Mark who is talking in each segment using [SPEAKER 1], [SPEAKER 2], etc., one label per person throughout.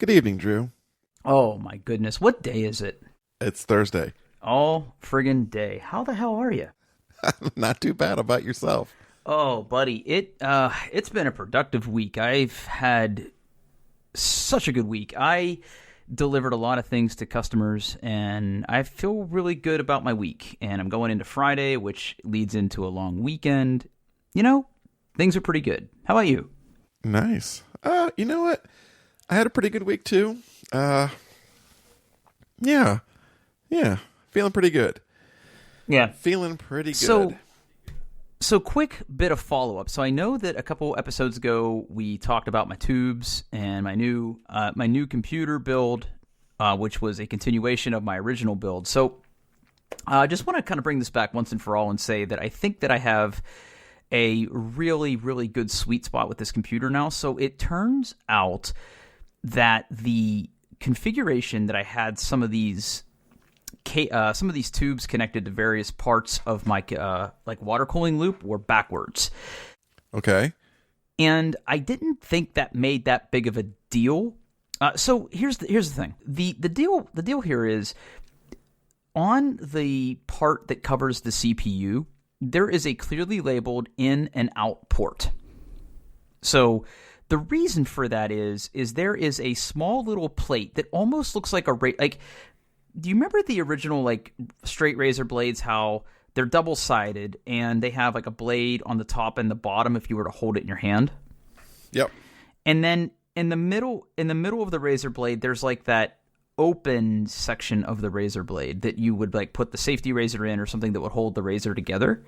[SPEAKER 1] Good evening, Drew.
[SPEAKER 2] Oh my goodness, what day is it?
[SPEAKER 1] It's Thursday.
[SPEAKER 2] All friggin' day. How the hell are you?
[SPEAKER 1] Not too bad about yourself.
[SPEAKER 2] Oh, buddy, it's been a productive week. I've had such a good week. I delivered a lot of things to customers, and I feel really good about my week. And I'm going into Friday, which leads into a long weekend. You know, things are pretty good. How about you?
[SPEAKER 1] Nice. You know what? I had a pretty good week too. Yeah. Feeling pretty good.
[SPEAKER 2] Yeah.
[SPEAKER 1] Feeling pretty good.
[SPEAKER 2] So quick bit of follow-up. So I know that a couple episodes ago we talked about my tubes and my new computer build, which was a continuation of my original build. So I just want to kind of bring this back once and for all and say that I think that I have a really, really good sweet spot with this computer now. So it turns out that the configuration that I had some of these tubes connected to various parts of my like water cooling loop were backwards.
[SPEAKER 1] Okay.
[SPEAKER 2] And I didn't think that made that big of a deal. So here's the thing. The deal here is on the part that covers the CPU, there is a clearly labeled in and out port. So the reason for that is there is a small little plate that almost looks like do you remember the original like straight razor blades, how they're double-sided and they have like a blade on the top and the bottom if you were to hold it in your hand?
[SPEAKER 1] Yep.
[SPEAKER 2] And then in the middle of the razor blade, there's like that open section of the razor blade that you would like put the safety razor in or something that would hold the razor together.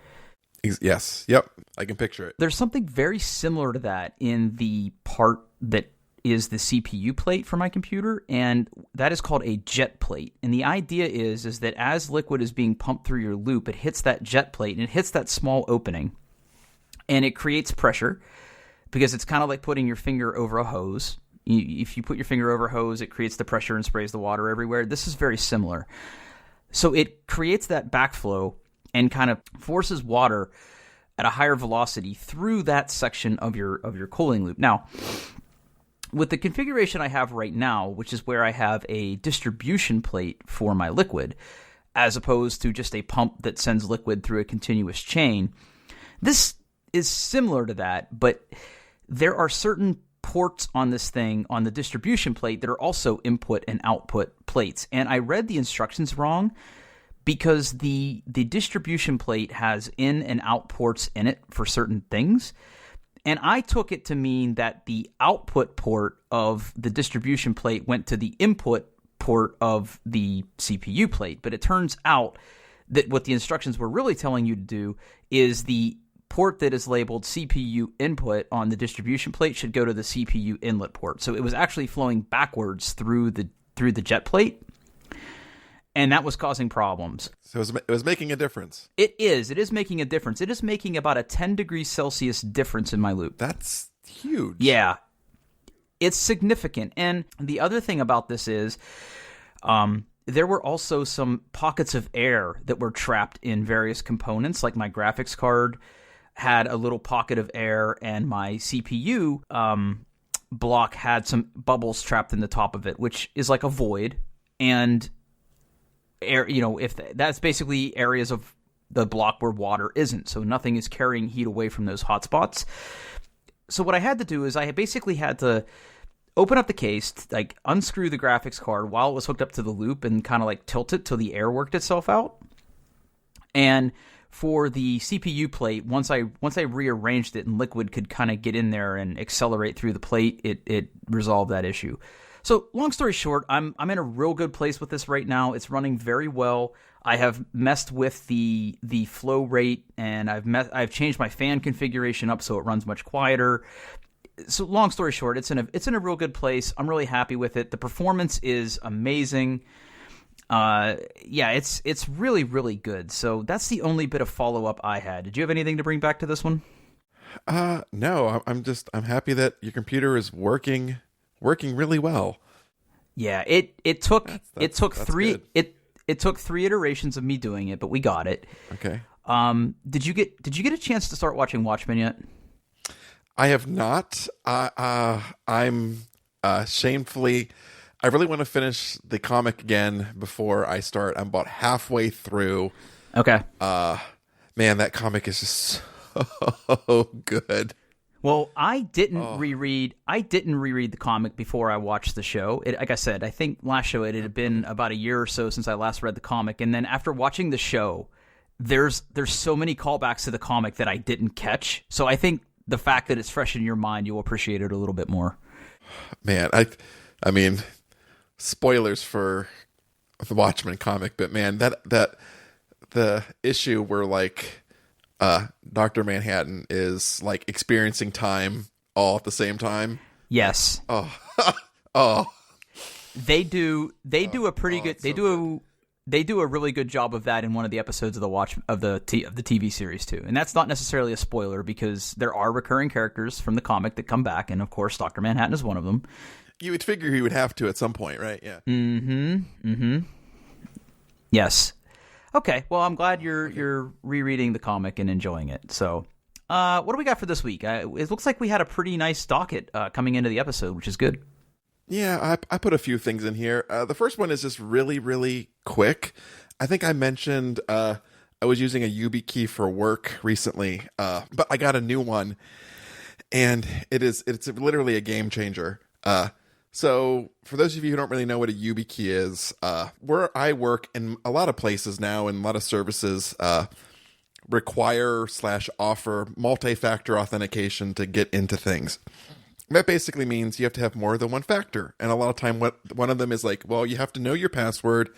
[SPEAKER 1] Yes. Yep. I can picture it.
[SPEAKER 2] There's something very similar to that in the part that is the CPU plate for my computer, and that is called a jet plate. And the idea is that as liquid is being pumped through your loop, it hits that jet plate and it hits that small opening, and it creates pressure because it's kind of like putting your finger over a hose. If you put your finger over a hose, it creates the pressure and sprays the water everywhere. This is very similar. So it creates that backflow and kind of forces water at a higher velocity through that section of your cooling loop. Now, with the configuration I have right now, which is where I have a distribution plate for my liquid, as opposed to just a pump that sends liquid through a continuous chain, this is similar to that, but there are certain ports on this thing, on the distribution plate, that are also input and output plates. And I read the instructions wrong because the distribution plate has in and out ports in it for certain things. And I took it to mean that the output port of the distribution plate went to the input port of the CPU plate. But it turns out that what the instructions were really telling you to do is the port that is labeled CPU input on the distribution plate should go to the CPU inlet port. So it was actually flowing backwards through the jet plate. And that was causing problems.
[SPEAKER 1] So it was making a difference.
[SPEAKER 2] It is making a difference. It is making about a 10 degrees Celsius difference in my loop.
[SPEAKER 1] That's huge.
[SPEAKER 2] Yeah. It's significant. And the other thing about this is there were also some pockets of air that were trapped in various components. Like my graphics card had a little pocket of air, and my CPU block had some bubbles trapped in the top of it, which is like a void. And air, if that's basically areas of the block where water isn't, so nothing is carrying heat away from those hot spots. So what I had to do is I basically had to open up the case, like unscrew the graphics card while it was hooked up to the loop and kind of like tilt it till the air worked itself out. And for the CPU plate, once I rearranged it and liquid could kind of get in there and accelerate through the plate, it resolved that issue. So long story short, I'm in a real good place with this right now. It's running very well. I have messed with the flow rate, and I've changed my fan configuration up so it runs much quieter. So long story short, it's in a real good place. I'm really happy with it. The performance is amazing. It's really, really good. So that's the only bit of follow up I had. Did you have anything to bring back to this one?
[SPEAKER 1] No. I'm happy that your computer is working really well.
[SPEAKER 2] Yeah, it took three
[SPEAKER 1] good.
[SPEAKER 2] it took 3 iterations of me doing it, but we got it.
[SPEAKER 1] Okay.
[SPEAKER 2] Did you get a chance to start watching Watchmen yet?
[SPEAKER 1] I have not. I'm Shamefully, I really want to finish the comic again before I start. I'm about halfway through.
[SPEAKER 2] Okay.
[SPEAKER 1] Man, that comic is just so good.
[SPEAKER 2] Well, I didn't reread the comic before I watched the show. Like I said, I think last show it had been about a year or so since I last read the comic, and then after watching the show, there's so many callbacks to the comic that I didn't catch. So I think the fact that it's fresh in your mind, you'll appreciate it a little bit more.
[SPEAKER 1] Man, I mean, spoilers for the Watchmen comic, but man, that the issue where like Dr. Manhattan is like experiencing time all at the same time.
[SPEAKER 2] Yes.
[SPEAKER 1] Oh.
[SPEAKER 2] They do a pretty good. They do a really good job of that in one of the episodes of the TV series too. And that's not necessarily a spoiler because there are recurring characters from the comic that come back, and of course Dr. Manhattan is one of them.
[SPEAKER 1] You would figure he would have to at some point, right? Yeah.
[SPEAKER 2] Yes. Okay. Well, I'm glad you're rereading the comic and enjoying it. So, what do we got for this week? It looks like we had a pretty nice docket coming into the episode, which is good.
[SPEAKER 1] Yeah, I put a few things in here. The first one is just really, really quick. I think I mentioned I was using a Yubikey for work recently, but I got a new one, and it's literally a game changer. So for those of you who don't really know what a Yubikey is, where I work in a lot of places now and a lot of services require/offer multi-factor authentication to get into things. That basically means you have to have more than one factor. And a lot of time, one of them is like, well, you have to know your password.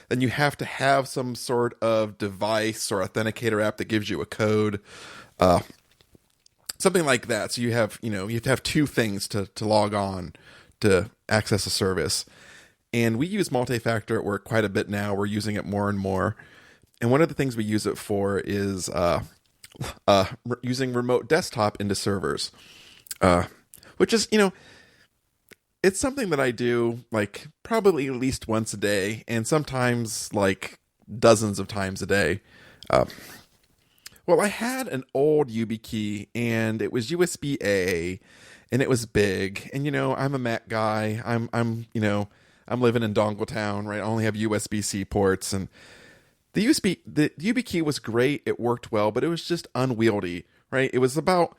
[SPEAKER 1] Then you have to have some sort of device or authenticator app that gives you a code. Something like that. So you have to have two things to log on to access a service. And we use multi-factor at work quite a bit now. We're using it more and more. And one of the things we use it for is using remote desktop into servers. Which is, it's something that I do like probably at least once a day and sometimes like dozens of times a day. Well, I had an old Yubikey and it was USB-A and it was big. And, I'm a Mac guy. I'm living in Dongletown, right? I only have USB-C ports, and the Yubikey was great. It worked well, but it was just unwieldy, right? It was about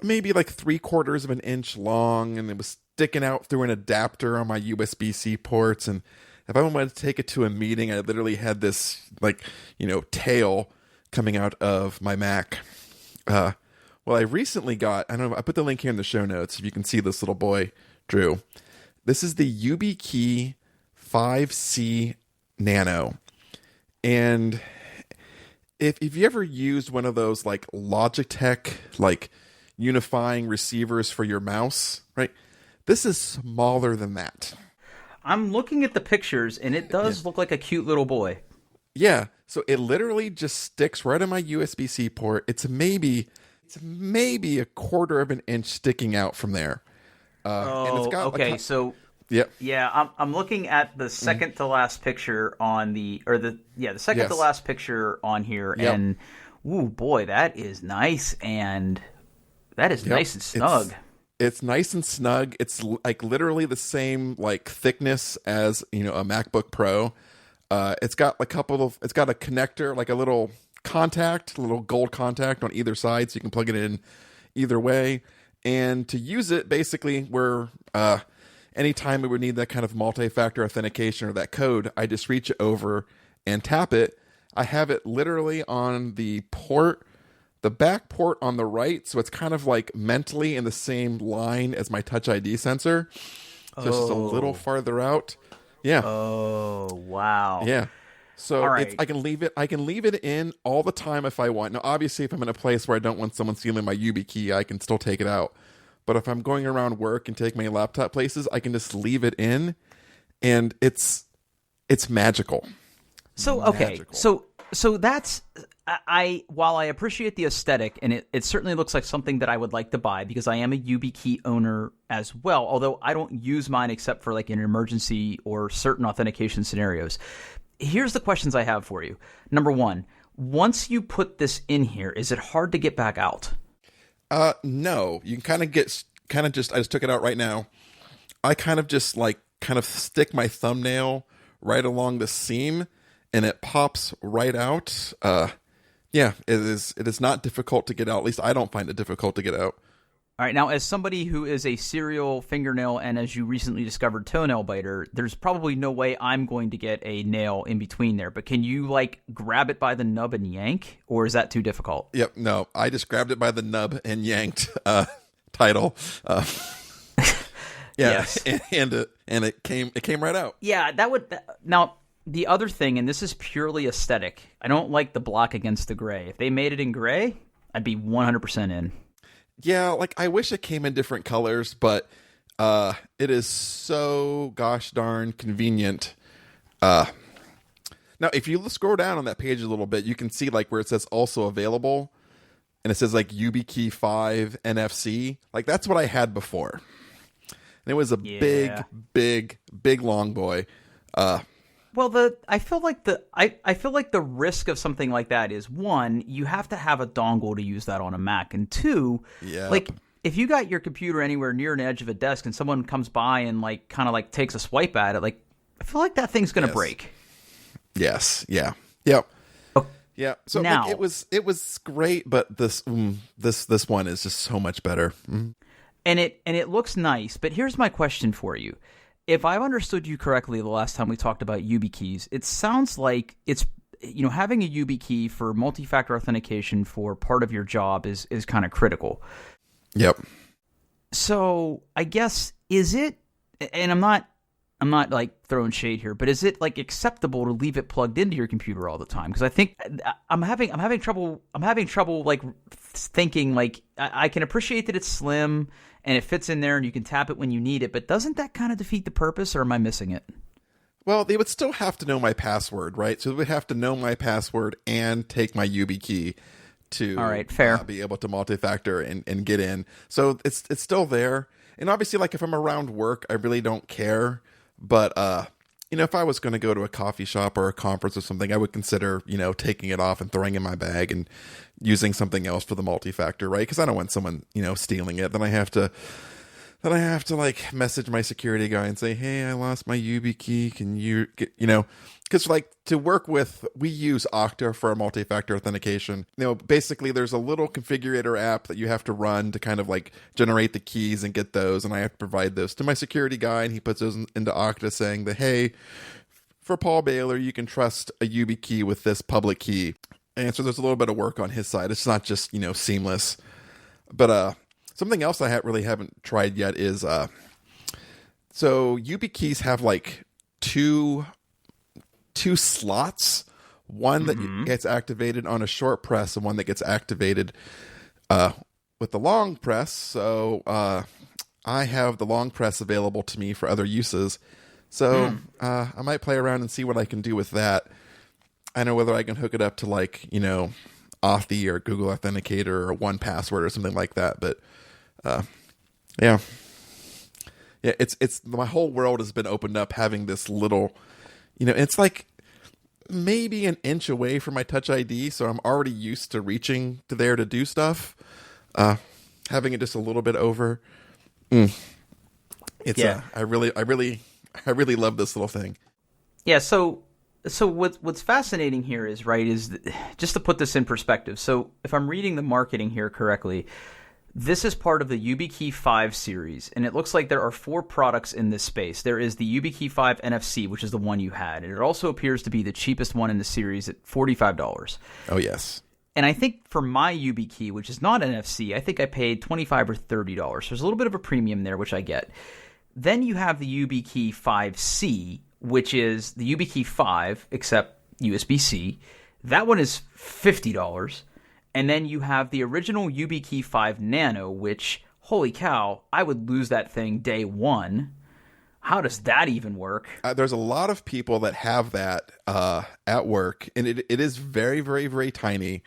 [SPEAKER 1] maybe like 3/4 of an inch long, and it was sticking out through an adapter on my USB-C ports. And if I wanted to take it to a meeting, I literally had this tail coming out of my Mac. Well, I recently got, I put the link here in the show notes if you can see this little boy, Drew. This is the Yubikey 5C Nano. And if you ever used one of those like Logitech like unifying receivers for your mouse, right? This is smaller than that.
[SPEAKER 2] I'm looking at the pictures and it does look like a cute little boy. Yeah.
[SPEAKER 1] So it literally just sticks right on my USB-C port. It's maybe 1/4 of an inch sticking out from there.
[SPEAKER 2] And it's got okay. So
[SPEAKER 1] yep.
[SPEAKER 2] Yeah, I'm looking at the second to last picture on the second to last picture on here, and ooh boy, that is nice, and that is nice and snug.
[SPEAKER 1] It's nice and snug. It's like literally the same like thickness as a MacBook Pro. It's got a connector, like a little contact, a little gold contact on either side, so you can plug it in either way. And to use it, basically, where anytime we would need that kind of multi-factor authentication or that code, I just reach it over and tap it. I have it literally on the port, the back port on the right, so it's kind of like mentally in the same line as my Touch ID sensor. So it's just a little farther out. Yeah.
[SPEAKER 2] Oh, wow.
[SPEAKER 1] Yeah. So I can leave it in all the time if I want. Now, obviously, if I'm in a place where I don't want someone stealing my Yubikey, I can still take it out. But if I'm going around work and take my laptop places, I can just leave it in, and it's magical.
[SPEAKER 2] So so that's while I appreciate the aesthetic, and it certainly looks like something that I would like to buy because I am a Yubikey owner as well. Although I don't use mine except for like an emergency or certain authentication scenarios. Here's the questions I have for you. Number one, once you put this in here, is it hard to get back out?
[SPEAKER 1] No. You can I just took it out right now. I kind of just like kind of stick my thumbnail right along the seam, and it pops right out. Yeah, it is not difficult to get out. At least I don't find it difficult to get out.
[SPEAKER 2] All right, now as somebody who is a serial fingernail and, as you recently discovered, toenail biter, there's probably no way I'm going to get a nail in between there. But can you like grab it by the nub and yank, or is that too difficult?
[SPEAKER 1] Yep, no, I just grabbed it by the nub and yanked. Title. Yeah,
[SPEAKER 2] Yes.
[SPEAKER 1] and it came right out.
[SPEAKER 2] Yeah, that would. Now, the other thing, and this is purely aesthetic, I don't like the block against the gray. If they made it in gray, I'd be 100% in.
[SPEAKER 1] Yeah, like I wish it came in different colors, but it is so gosh darn convenient. Now, if you scroll down on that page a little bit, you can see like where it says also available, and it says like Yubikey 5 NFC. Like that's what I had before, and it was a big long boy.
[SPEAKER 2] Well, I feel like the risk of something like that is, one, you have to have a dongle to use that on a Mac, and two, like if you got your computer anywhere near an edge of a desk and someone comes by and like kind of like takes a swipe at it, like I feel like that thing's gonna break.
[SPEAKER 1] Yes. Yeah. Yep.
[SPEAKER 2] Oh,
[SPEAKER 1] yeah. So
[SPEAKER 2] now,
[SPEAKER 1] like, it was great, but this one is just so much better.
[SPEAKER 2] And it looks nice, but here's my question for you. If I've understood you correctly the last time we talked about YubiKeys, it sounds like it's, having a YubiKey for multi-factor authentication for part of your job is kind of critical.
[SPEAKER 1] Yep.
[SPEAKER 2] So I guess, is it, and I'm not like throwing shade here, but is it like acceptable to leave it plugged into your computer all the time? Because I think I'm having trouble like thinking like I can appreciate that it's slim and it fits in there and you can tap it when you need it, but doesn't that kind of defeat the purpose, or am I missing it?
[SPEAKER 1] Well, they would still have to know my password, right? So they would have to know my password and take my Yubikey to
[SPEAKER 2] all right, fair.
[SPEAKER 1] Be able to multi-factor and get in. So it's still there. And obviously, like if I'm around work, I really don't care. But if I was going to go to a coffee shop or a conference or something, I would consider, taking it off and throwing it in my bag and using something else for the multi-factor, right? Because I don't want someone, stealing it. Then I have to like message my security guy and say, hey, I lost my Yubikey. Can you get, because like to work with, we use Okta for our multi-factor authentication. Basically there's a little configurator app that you have to run to kind of like generate the keys and get those. And I have to provide those to my security guy, and he puts those into Okta saying that, hey, for Paul Baylor, you can trust a Yubikey with this public key. And so there's a little bit of work on his side. It's not just, seamless. But something else I really haven't tried yet is so YubiKeys have like two slots, one that gets activated on a short press and one that gets activated with the long press. So I have the long press available to me for other uses. So I might play around and see what I can do with that. I know whether I can hook it up to like, Authy or Google Authenticator or 1Password or something like that. But yeah, it's my whole world has been opened up having this little, it's like maybe an inch away from my Touch ID. So I'm already used to reaching to there to do stuff. Having it just a little bit over. I really love this little thing.
[SPEAKER 2] Yeah. So what's fascinating here is, right, is just to put this in perspective. So if I'm reading the marketing here correctly, this is part of the Yubikey 5 series, and it looks like there are 4 products in this space. There is the Yubikey 5 NFC, which is the one you had, and it also appears to be the cheapest one in the series at $45.
[SPEAKER 1] Oh, yes.
[SPEAKER 2] And I think for my Yubikey, which is not NFC, I think I paid $25 or $30. So there's a little bit of a premium there, which I get. Then you have the Yubikey 5C, which is the Yubikey 5, except USB-C. That one is $50. And then you have the original Yubikey 5 Nano, which, holy cow, I would lose that thing day one. How does that even work?
[SPEAKER 1] There's a lot of people that have that at work, and it is very, very, very tiny.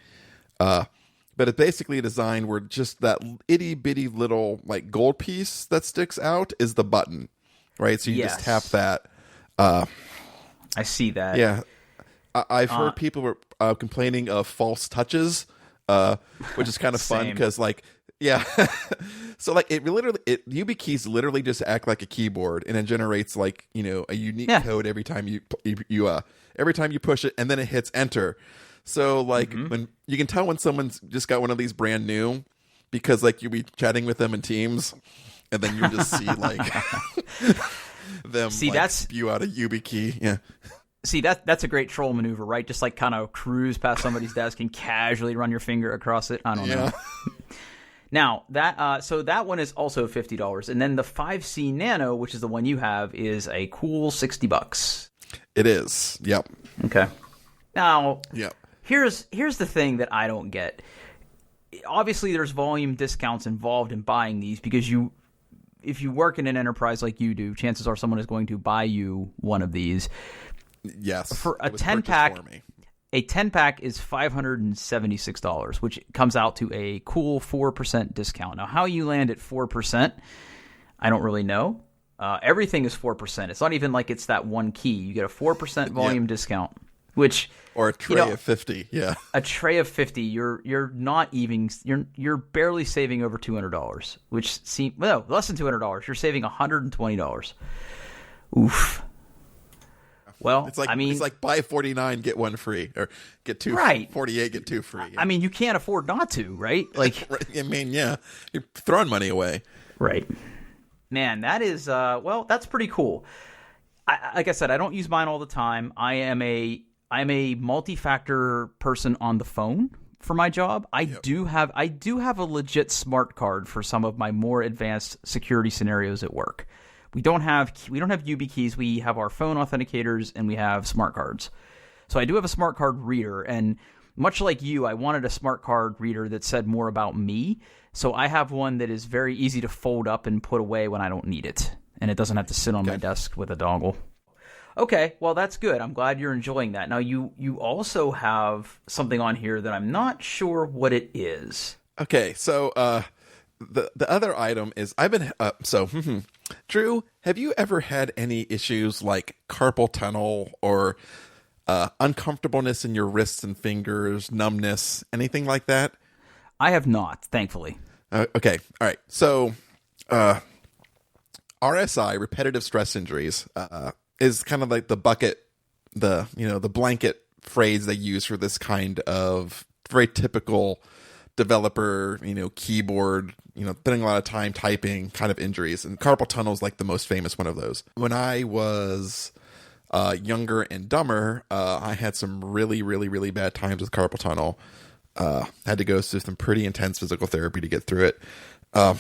[SPEAKER 1] But it's basically designed where just that itty-bitty little like gold piece that sticks out is the button, right? So you just tap that.
[SPEAKER 2] I see that.
[SPEAKER 1] Yeah. I've heard people were complaining of false touches, which is kind of fun because, like, yeah. So like YubiKeys literally just act like a keyboard, and it generates like a unique code every time every time you push it, and then it hits enter. So like when you can tell when someone's just got one of these brand new, because like you'll be chatting with them in Teams, and then you just see like them spew out a YubiKey. Yeah.
[SPEAKER 2] See, that's a great troll maneuver, right? Just like kind of cruise past somebody's desk and casually run your finger across it. I don't know. Now, that one is also $50. And then the 5C Nano, which is the one you have, is a cool $60.
[SPEAKER 1] It is. Yep.
[SPEAKER 2] Okay. Now, here's the thing that I don't get. Obviously, there's volume discounts involved in buying these because if you work in an enterprise like you do, chances are someone is going to buy you one of these.
[SPEAKER 1] Yes.
[SPEAKER 2] For a 10-pack, a 10-pack is $576, which comes out to a cool 4% discount. Now, how you land at 4%, I don't really know. Everything is 4%. It's not even like it's that one key. You get a 4% volume discount, which
[SPEAKER 1] or a tray of 50. Yeah,
[SPEAKER 2] a tray of 50. You're not even you're barely saving over $200, which seems less than $200. You're saving $120. Oof. Well,
[SPEAKER 1] it's like buy 49, get one free, or get two.
[SPEAKER 2] Right.
[SPEAKER 1] 48, get two free. Yeah.
[SPEAKER 2] I mean, you can't afford not to, right? Like,
[SPEAKER 1] I mean, yeah, you're throwing money away.
[SPEAKER 2] Right. Man, that is that's pretty cool. Like I said, I don't use mine all the time. I'm a multi-factor person on the phone for my job. I do have a legit smart card for some of my more advanced security scenarios at work. We don't have YubiKeys. We have our phone authenticators, and we have smart cards. So I do have a smart card reader, and much like you, I wanted a smart card reader that said more about me. So I have one that is very easy to fold up and put away when I don't need it, and it doesn't have to sit on my desk with a dongle. Okay, well, that's good. I'm glad you're enjoying that. Now, you also have something on here that I'm not sure what it is.
[SPEAKER 1] Okay, so the other item is Drew, have you ever had any issues like carpal tunnel or uncomfortableness in your wrists and fingers, numbness, anything like that?
[SPEAKER 2] I have not, thankfully.
[SPEAKER 1] Okay, all right. So RSI, repetitive stress injuries, is kind of like the blanket phrase they use for this kind of very typical developer, keyboard, spending a lot of time typing kind of injuries. And carpal tunnel is like the most famous one of those. When I was younger and dumber, I had some really, really, really bad times with carpal tunnel. Had to go through some pretty intense physical therapy to get through it. And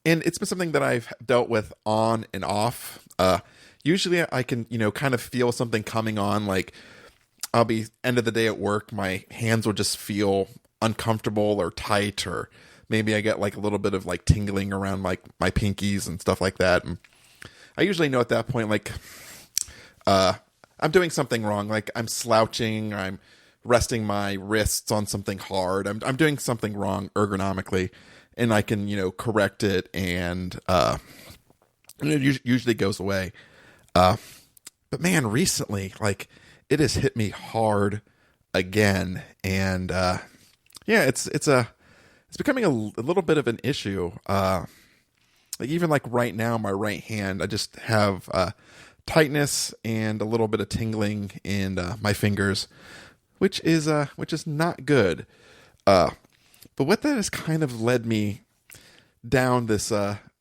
[SPEAKER 1] it's been something that I've dealt with on and off. Usually I can, kind of feel something coming on, like I'll be end of the day at work, my hands will just feel uncomfortable or tight, or maybe I get like a little bit of like tingling around like my pinkies and stuff like that. And I usually know at that point, like, I'm doing something wrong. Like I'm slouching, I'm resting my wrists on something hard. I'm doing something wrong ergonomically, and I can, correct it, and it usually goes away. But man, recently, like it has hit me hard again, and it's becoming a little bit of an issue. Like even like right now, my right hand, I just have tightness and a little bit of tingling in my fingers, which is not good. But what that has kind of led me down this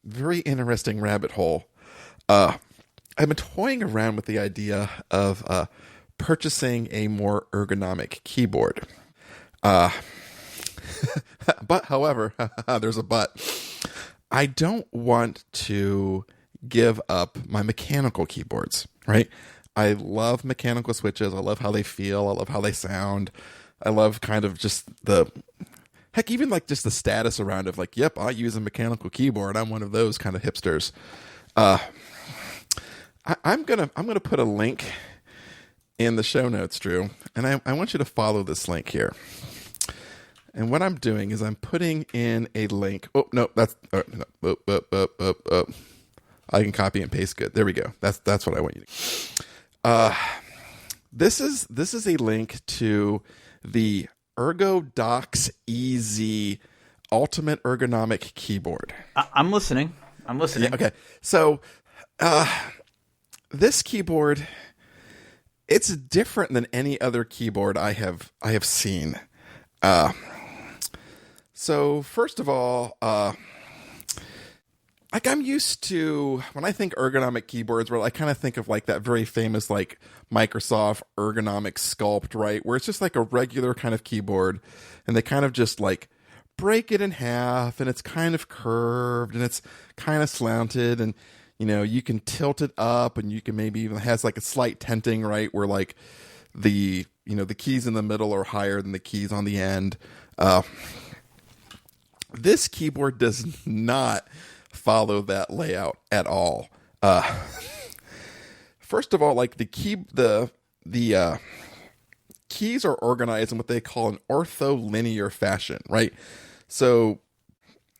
[SPEAKER 1] very interesting rabbit hole. I've been toying around with the idea of purchasing a more ergonomic keyboard. But however, there's a but. I don't want to give up my mechanical keyboards, right? I love mechanical switches. I love how they feel. I love how they sound. I love kind of just even like just the status around of like, yep, I use a mechanical keyboard. I'm one of those kind of hipsters. I'm gonna put a link in the show notes, Drew, and I want you to follow this link here. And what I'm doing is I'm putting in a link. Oh no, that's I can copy and paste. Good, there we go. That's what I want you to. This is a link to the ErgoDocs EZ ultimate ergonomic keyboard.
[SPEAKER 2] I'm listening.
[SPEAKER 1] Yeah, okay. So, this keyboard, it's different than any other keyboard I have seen. So first of all, like I'm used to, when I think ergonomic keyboards, well, I kind of think of like that very famous like Microsoft ergonomic sculpt, right? Where it's just like a regular kind of keyboard, and they kind of just like break it in half, and it's kind of curved, and it's kind of slanted, and you can tilt it up, and you can maybe even, it has like a slight tenting, right? Where like the keys in the middle are higher than the keys on the end. This keyboard does not follow that layout at all. First of all, like the keys are organized in what they call an ortholinear fashion, right? So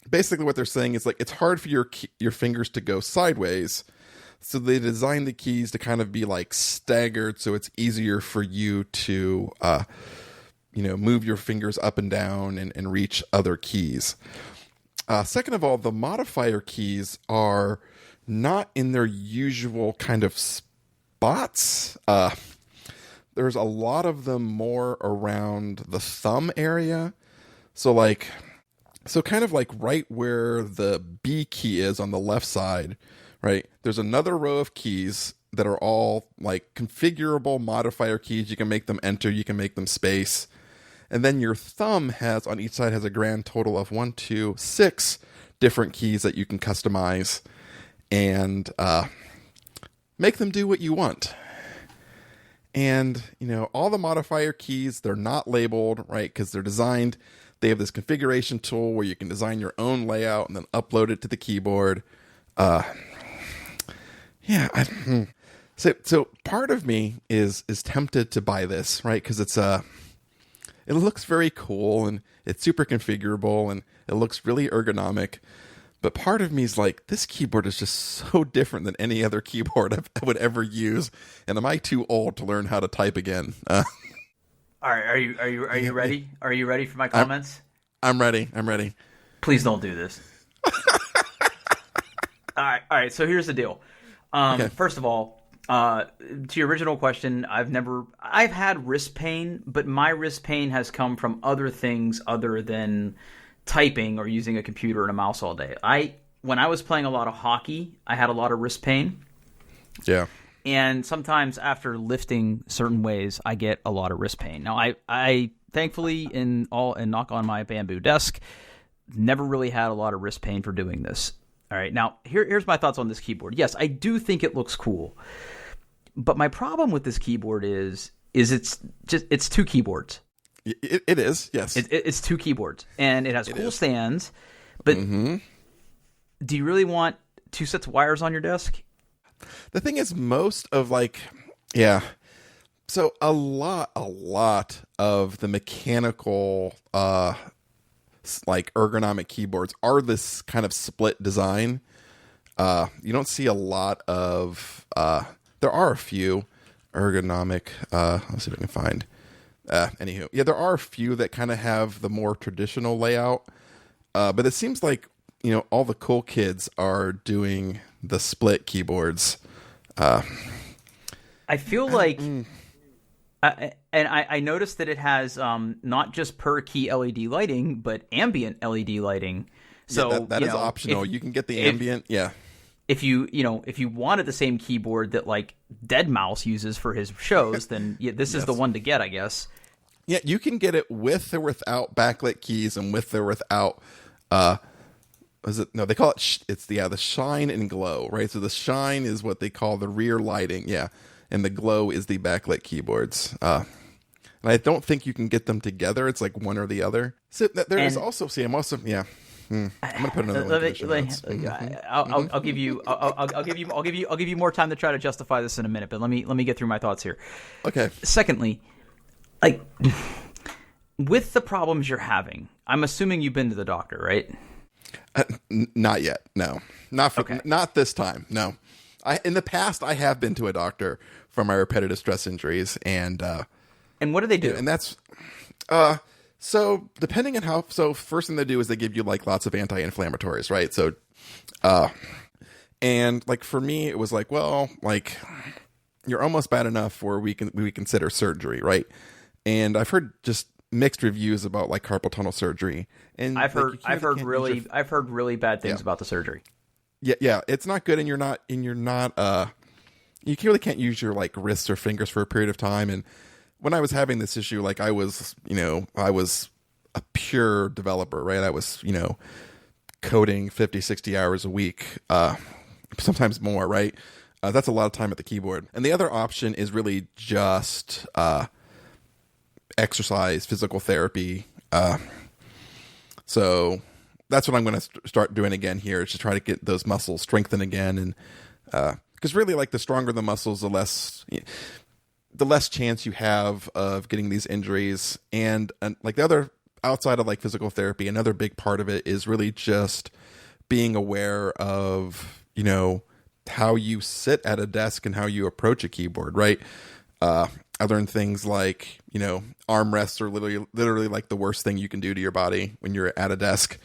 [SPEAKER 1] basically what they're saying is like it's hard for your fingers to go sideways. So they designed the keys to kind of be like staggered, so it's easier for you to move your fingers up and down and reach other keys. Second of all, the modifier keys are not in their usual kind of spots. There's a lot of them more around the thumb area. So kind of like right where the B key is on the left side, right? There's another row of keys that are all like configurable modifier keys. You can make them enter, you can make them space. And then your thumb on each side has a grand total of 6 different keys that you can customize and make them do what you want. And, all the modifier keys, they're not labeled, right? Because they're designed. They have this configuration tool where you can design your own layout and then upload it to the keyboard. So part of me is tempted to buy this, right? Because it looks very cool, and it's super configurable, and it looks really ergonomic. But part of me is like, this keyboard is just so different than any other keyboard I would ever use. And am I too old to learn how to type again?
[SPEAKER 2] All right, are you ready? Are you ready for my comments?
[SPEAKER 1] I'm ready.
[SPEAKER 2] Please don't do this. All right. So here's the deal.
[SPEAKER 1] Okay.
[SPEAKER 2] First of all, to your original question, I've had wrist pain, but my wrist pain has come from other things other than typing or using a computer and a mouse all day. When I was playing a lot of hockey, I had a lot of wrist pain.
[SPEAKER 1] Yeah.
[SPEAKER 2] And sometimes after lifting certain ways, I get a lot of wrist pain. Now, I thankfully, and knock on my bamboo desk, never really had a lot of wrist pain for doing this. All right. Now, here's my thoughts on this keyboard. Yes, I do think it looks cool. But my problem with this keyboard is it's 2 keyboards.
[SPEAKER 1] It is, yes.
[SPEAKER 2] It's 2 keyboards, and it has cool stands. But do you really want 2 sets of wires on your desk?
[SPEAKER 1] The thing is, most of so a lot of the mechanical ergonomic keyboards are this kind of split design. You don't see a lot of there are a few ergonomic let's see if I can find anywho. Yeah, there are a few that kind of have the more traditional layout. But it seems like, all the cool kids are doing the split keyboards.
[SPEAKER 2] I feel like I noticed that it has not just per key LED lighting, but ambient LED lighting. So
[SPEAKER 1] yeah, that is optional. You can get the ambient. Yeah.
[SPEAKER 2] If you wanted the same keyboard that like Deadmau5 uses for his shows, then this is the one to get, I guess.
[SPEAKER 1] Yeah, you can get it with or without backlit keys and with or without. They call it. It's the shine and glow, right? So the shine is what they call the rear lighting, yeah, and the glow is the backlit keyboards. And I don't think you can get them together. It's like one or the other. So there is also. See, I'm also I'm gonna put another link.
[SPEAKER 2] I'll give you more time to try to justify this in a minute, but let me get through my thoughts here.
[SPEAKER 1] Okay.
[SPEAKER 2] Secondly, with the problems you're having, I'm assuming you've been to the doctor, right?
[SPEAKER 1] Not yet. No, not this time. No, in the past I have been to a doctor for my repetitive stress injuries, and
[SPEAKER 2] what do they do?
[SPEAKER 1] And that's So depending on first thing they do is they give you like lots of anti-inflammatories, right? So, and like for me, it was like, well, like you're almost bad enough where we consider surgery, right? And I've heard just mixed reviews about like carpal tunnel surgery, and
[SPEAKER 2] I've
[SPEAKER 1] like,
[SPEAKER 2] heard really bad things about the surgery.
[SPEAKER 1] Yeah, it's not good, and you're not you really can't use your like wrists or fingers for a period of time. And when I was having this issue, like I was a pure developer, right? I was, coding 50, 60 hours a week, sometimes more, right? That's a lot of time at the keyboard. And the other option is really just exercise, physical therapy. So that's what I'm going to start doing again here, is to try to get those muscles strengthened again. And because really, like, the stronger the muscles, the less chance you have of getting these injuries. And like the other, outside of like physical therapy, another big part of it is really just being aware of, how you sit at a desk and how you approach a keyboard, right? I learned things like, armrests are literally like the worst thing you can do to your body when you're at a desk.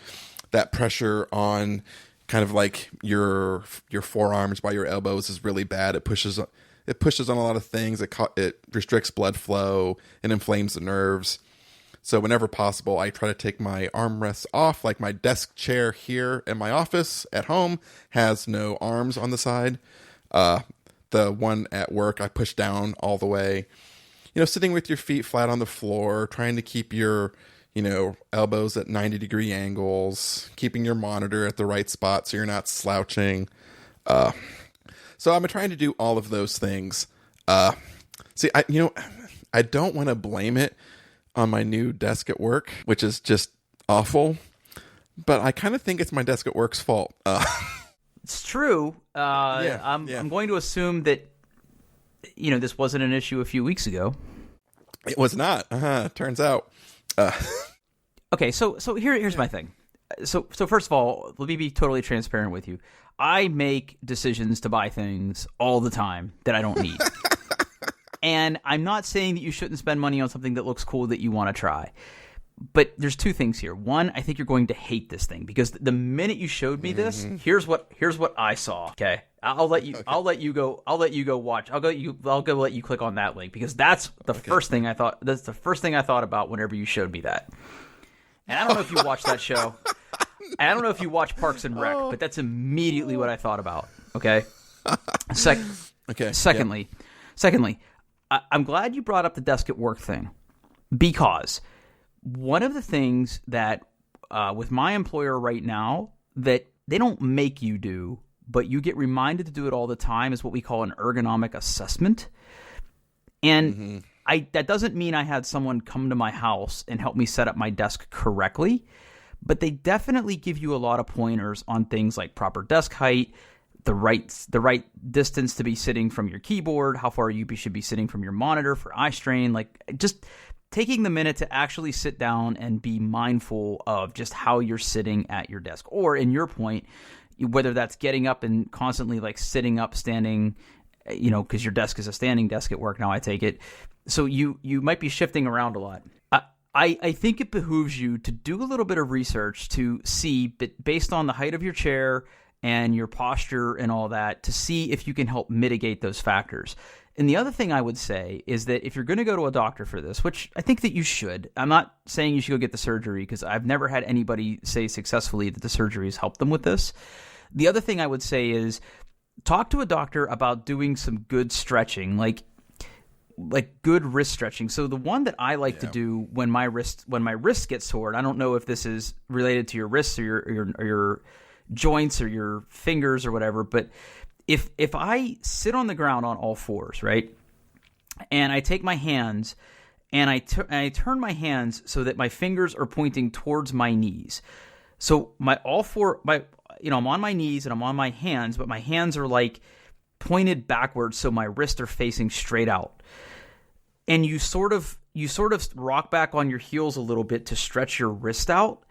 [SPEAKER 1] That pressure on kind of like your forearms by your elbows is really bad. It pushes on a lot of things. It restricts blood flow and inflames the nerves. So whenever possible, I try to take my armrests off. Like my desk chair here in my office at home has no arms on the side. The one at work, I push down all the way. Sitting with your feet flat on the floor, trying to keep your, elbows at 90-degree angles, keeping your monitor at the right spot so you're not slouching. So I'm trying to do all of those things. See, I don't want to blame it on my new desk at work, which is just awful, but I kind of think it's my desk at work's fault.
[SPEAKER 2] It's true. I'm going to assume that, this wasn't an issue a few weeks ago.
[SPEAKER 1] It was not. Turns out.
[SPEAKER 2] Okay, so here's my thing. So first of all, let me be totally transparent with you. I make decisions to buy things all the time that I don't need. And I'm not saying that you shouldn't spend money on something that looks cool that you want to try. But there's two things here. One, I think you're going to hate this thing, because the minute you showed me this, here's what I saw. Okay. I'll let you go watch. I'll go let you click on that link, because that's the first thing I thought. That's the first thing I thought about whenever you showed me that. And I don't know if you watched that show. And I don't know if you watch Parks and Rec, but that's immediately what I thought about. Okay. Secondly, I'm glad you brought up the desk at work thing, because one of the things that with my employer right now that they don't make you do, but you get reminded to do it all the time, is what we call an ergonomic assessment. And that doesn't mean I had someone come to my house and help me set up my desk correctly, but they definitely give you a lot of pointers on things like proper desk height, the right distance to be sitting from your keyboard, how far you should be sitting from your monitor for eye strain, like just taking the minute to actually sit down and be mindful of just how you're sitting at your desk. Or in your point, whether that's getting up and constantly like sitting up, standing, because your desk is a standing desk at work now, I take it. So you might be shifting around a lot. I think it behooves you to do a little bit of research to see, based on the height of your chair and your posture and all that, to see if you can help mitigate those factors. And the other thing I would say is that if you're going to go to a doctor for this, which I think that you should, I'm not saying you should go get the surgery, because I've never had anybody say successfully that the surgery has helped them with this. The other thing I would say is talk to a doctor about doing some good stretching, like good wrist stretching. So the one that I like to do when my wrist gets sore, and I don't know if this is related to your wrists or your joints or your fingers or whatever, but if I sit on the ground on all fours, right, and I take my hands and I turn my hands so that my fingers are pointing towards my knees. So I'm on my knees and I'm on my hands, but my hands are like pointed backwards, so my wrists are facing straight out. And you sort of rock back on your heels a little bit to stretch your wrist out.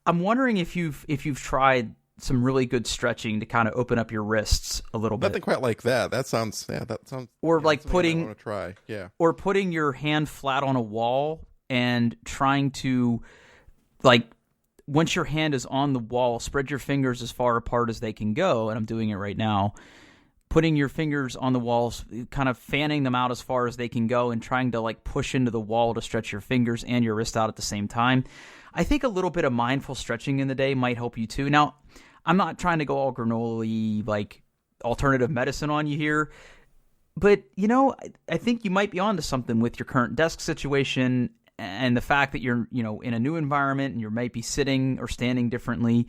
[SPEAKER 2] I'm wondering if you've tried some really good stretching to kind of open up your wrists a little bit.
[SPEAKER 1] Nothing quite like that. That sounds.
[SPEAKER 2] Or like
[SPEAKER 1] putting. I want to try. Yeah.
[SPEAKER 2] Or putting your hand flat on a wall and trying to, like, once your hand is on the wall, spread your fingers as far apart as they can go, and I'm doing it right now, putting your fingers on the walls, kind of fanning them out as far as they can go and trying to like push into the wall to stretch your fingers and your wrist out at the same time. I think a little bit of mindful stretching in the day might help you too. Now, I'm not trying to go all granola-y, like alternative medicine on you here, but I think you might be onto something with your current desk situation and the fact that you're, in a new environment and you might be sitting or standing differently.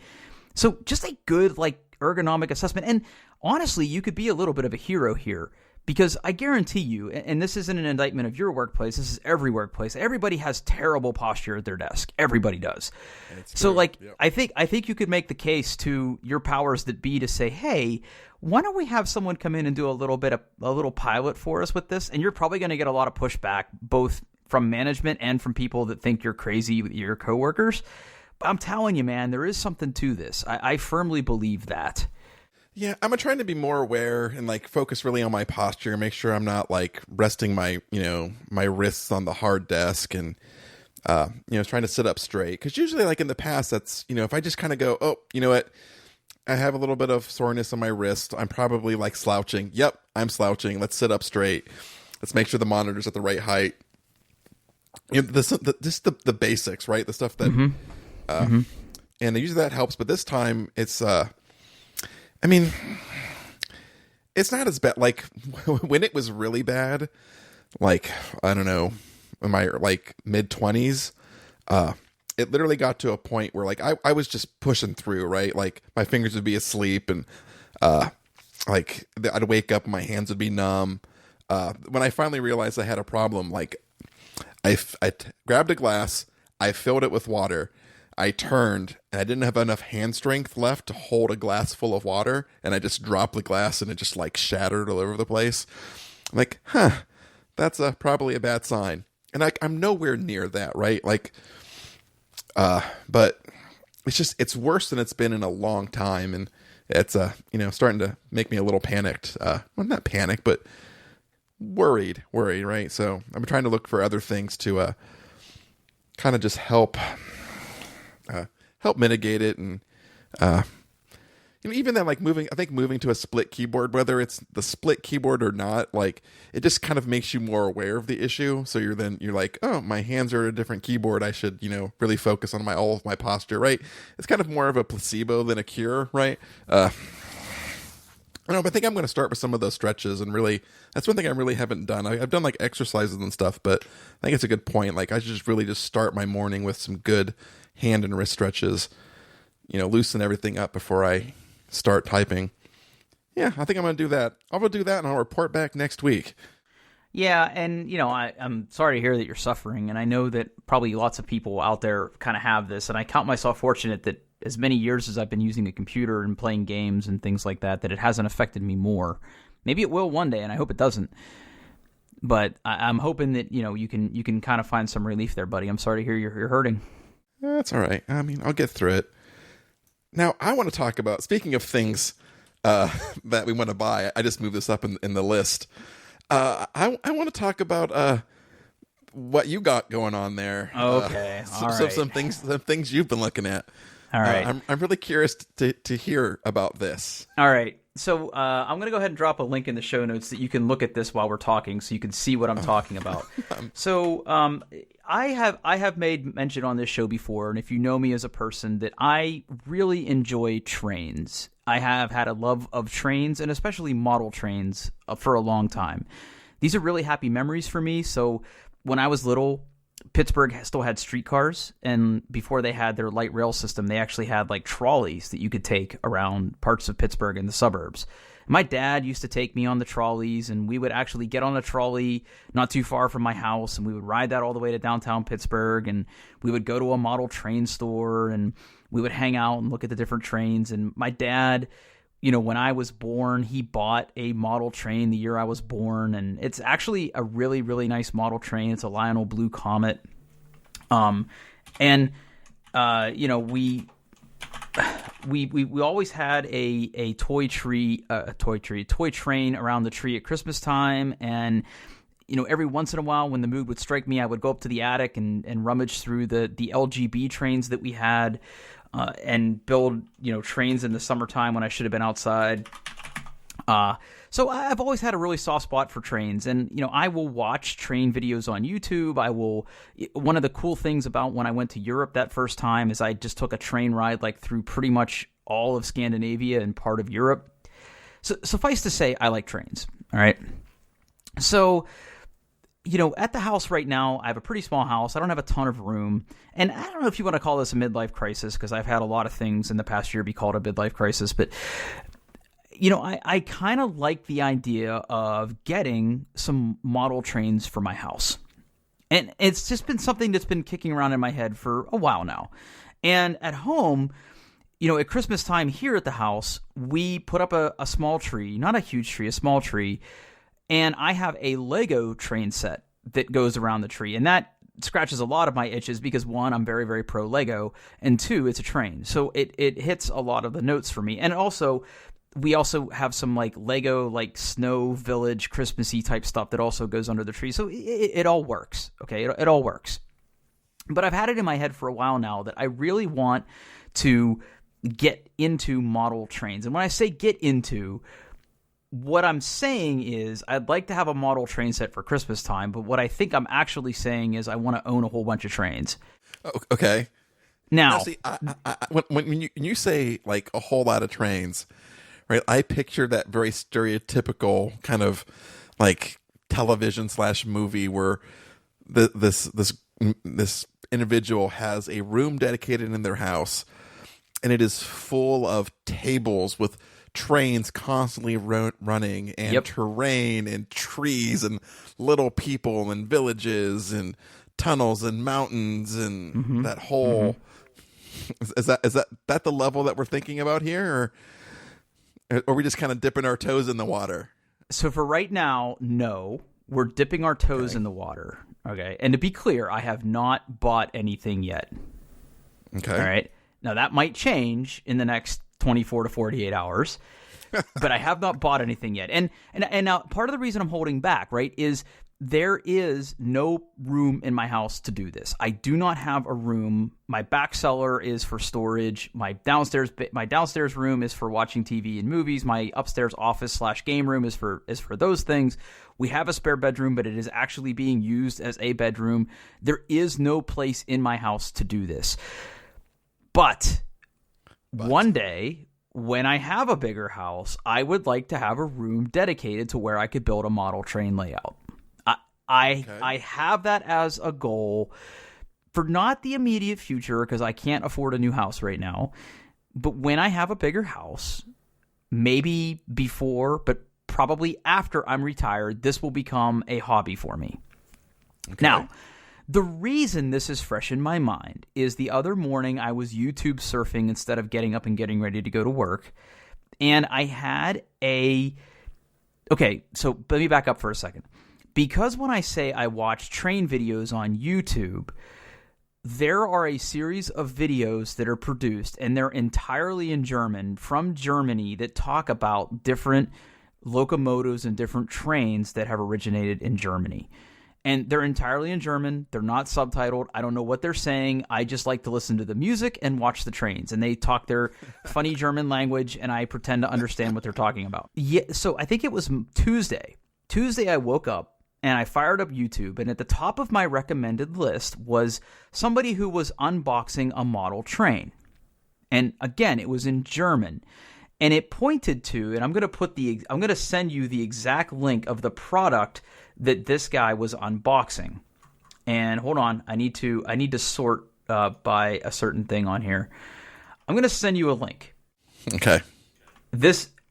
[SPEAKER 2] So just a good like ergonomic assessment. And honestly, you could be a little bit of a hero here, because I guarantee you, and this isn't an indictment of your workplace, this is every workplace. Everybody has terrible posture at their desk. Everybody does. So like, yep. I think you could make the case to your powers that be to say, hey, why don't we have someone come in and do a little pilot for us with this? And you're probably going to get a lot of pushback, both from management and from people that think you're crazy with your coworkers. But I'm telling you, man, there is something to this. I firmly believe that.
[SPEAKER 1] Yeah, I'm trying to be more aware and like focus really on my posture, make sure I'm not like resting my, my wrists on the hard desk and, trying to sit up straight. Because usually like in the past, that's, if I just kind of go, oh, you know what? I have a little bit of soreness on my wrist. I'm probably like slouching. Yep, I'm slouching. Let's sit up straight. Let's make sure the monitor's at the right height. Just the basics, right? The stuff that, and usually that helps. But this time it's, it's not as bad. Like when it was really bad, like, I don't know, in my like mid-20s, it literally got to a point where like I was just pushing through, right? Like my fingers would be asleep and like I'd wake up and my hands would be numb. When I finally realized I had a problem, like I grabbed a glass, I filled it with water, I turned, and I didn't have enough hand strength left to hold a glass full of water, and I just dropped the glass, and it just, like, shattered all over the place. I'm like, that's probably a bad sign. And I'm nowhere near that, right? Like, but it's worse than it's been in a long time, and it's, starting to make me a little panicked. Well, not panicked, but worried, right? So I'm trying to look for other things to kind of just help mitigate it. And even then, like moving to a split keyboard, whether it's the split keyboard or not, like it just kind of makes you more aware of the issue. So you're like, oh, my hands are at a different keyboard, I should really focus on all of my posture, right? It's kind of more of a placebo than a cure, right? I don't know, but I think I'm going to start with some of those stretches, and really, that's one thing I really haven't done. I've done like exercises and stuff, but I think it's a good point. Like I should just start my morning with some good hand and wrist stretches, loosen everything up before I start typing. Yeah, I think I'm going to do that. I'll do that, and I'll report back next week.
[SPEAKER 2] Yeah, and I'm sorry to hear that you're suffering, and I know that probably lots of people out there kind of have this, and I count myself fortunate that as many years as I've been using a computer and playing games and things like that, that it hasn't affected me more. Maybe it will one day, and I hope it doesn't. But I'm hoping that you can kind of find some relief there, buddy. I'm sorry to hear you're hurting.
[SPEAKER 1] That's all right. I mean, I'll get through it. Now, I want to talk about, speaking of things that we want to buy, I just moved this up in the list. I want to talk about what you got going on there.
[SPEAKER 2] Okay, all right.
[SPEAKER 1] Some things you've been looking at.
[SPEAKER 2] All right.
[SPEAKER 1] I'm really curious to hear about this.
[SPEAKER 2] All right. So I'm going to go ahead and drop a link in the show notes that you can look at this while we're talking, so you can see what I'm talking about. So I have made mention on this show before, and if you know me as a person, that I really enjoy trains. I have had a love of trains, and especially model trains, for a long time. These are really happy memories for me. So when I was little, Pittsburgh still had streetcars, and before they had their light rail system, they actually had like trolleys that you could take around parts of Pittsburgh and the suburbs. My dad used to take me on the trolleys, and we would actually get on a trolley not too far from my house, and we would ride that all the way to downtown Pittsburgh, and we would go to a model train store, and we would hang out and look at the different trains. And my dad, when I was born, he bought a model train the year I was born, and it's actually a really, really nice model train. It's a Lionel Blue Comet. We always had a toy train around the tree at Christmas time, and every once in a while when the mood would strike me, I would go up to the attic and rummage through the LGB trains that we had and build, trains in the summertime when I should have been outside. So I've always had a really soft spot for trains, and, I will watch train videos on YouTube. One of the cool things about when I went to Europe that first time is I just took a train ride like through pretty much all of Scandinavia and part of Europe. So suffice to say, I like trains. All right. So, at the house right now, I have a pretty small house. I don't have a ton of room. And I don't know if you want to call this a midlife crisis, because I've had a lot of things in the past year be called a midlife crisis. But, I kind of like the idea of getting some model trains for my house. And it's just been something that's been kicking around in my head for a while now. And at home, at Christmas time here at the house, we put up a small tree, not a huge tree, a small tree. And I have a Lego train set that goes around the tree. And that scratches a lot of my itches because, one, I'm very, very pro Lego. And two, it's a train. So it hits a lot of the notes for me. And also, we also have some like Lego, like Snow Village, Christmassy type stuff that also goes under the tree. So it all works. Okay, it all works. But I've had it in my head for a while now that I really want to get into model trains. And when I say get into, what I'm saying is I'd like to have a model train set for Christmas time, but what I think I'm actually saying is I want to own a whole bunch of trains.
[SPEAKER 1] Okay.
[SPEAKER 2] Now
[SPEAKER 1] see, when you say like a whole lot of trains, right? I picture that very stereotypical kind of like television/movie where this individual has a room dedicated in their house, and it is full of tables with trains constantly running, and terrain and trees and little people and villages and tunnels and mountains and that whole. Is that the level that we're thinking about here, or are we just kind of dipping our toes in the water?
[SPEAKER 2] So for right now, no, we're dipping our toes in the water. Okay, and to be clear, I have not bought anything yet.
[SPEAKER 1] Okay,
[SPEAKER 2] all right. Now that might change in the next 24 to 48 hours, but I have not bought anything yet. And now part of the reason I'm holding back, right, is there is no room in my house to do this. I do not have a room. My back cellar is for storage. My downstairs room is for watching TV and movies. My upstairs office/game room is for those things. We have a spare bedroom, but it is actually being used as a bedroom. There is no place in my house to do this. But one day, when I have a bigger house, I would like to have a room dedicated to where I could build a model train layout. I have that as a goal for not the immediate future because I can't afford a new house right now. But when I have a bigger house, maybe before, but probably after I'm retired, this will become a hobby for me. Okay. Now, the reason this is fresh in my mind is the other morning I was YouTube surfing instead of getting up and getting ready to go to work. And I had okay, so let me back up for a second. Because when I say I watch train videos on YouTube, there are a series of videos that are produced, and they're entirely in German, from Germany, that talk about different locomotives and different trains that have originated in Germany. And they're entirely in German. They're not subtitled. I don't know what they're saying. I just like to listen to the music and watch the trains. And they talk their funny German language, and I pretend to understand what they're talking about. Yeah, so I think it was Tuesday. Tuesday I woke up, and I fired up YouTube, and at the top of my recommended list was somebody who was unboxing a model train. And again, it was in German. And it pointed to, and I'm going to send you the exact link of the product that this guy was unboxing. And hold on, I need to sort by a certain thing on here. I'm going to send you a link.
[SPEAKER 1] Okay.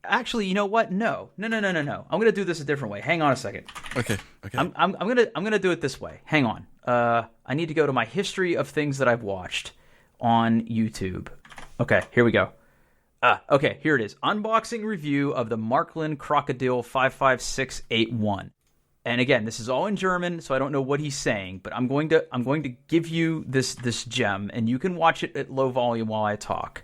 [SPEAKER 2] Actually, you know what? No. I'm going to do this a different way. Hang on a second.
[SPEAKER 1] Okay.
[SPEAKER 2] I'm going to do it this way. Hang on. I need to go to my history of things that I've watched on YouTube. Okay, here we go. Okay, here it is. Unboxing review of the Marklin Crocodile 55681. And again, this is all in German, so I don't know what he's saying, but I'm going to give you this gem, and you can watch it at low volume while I talk.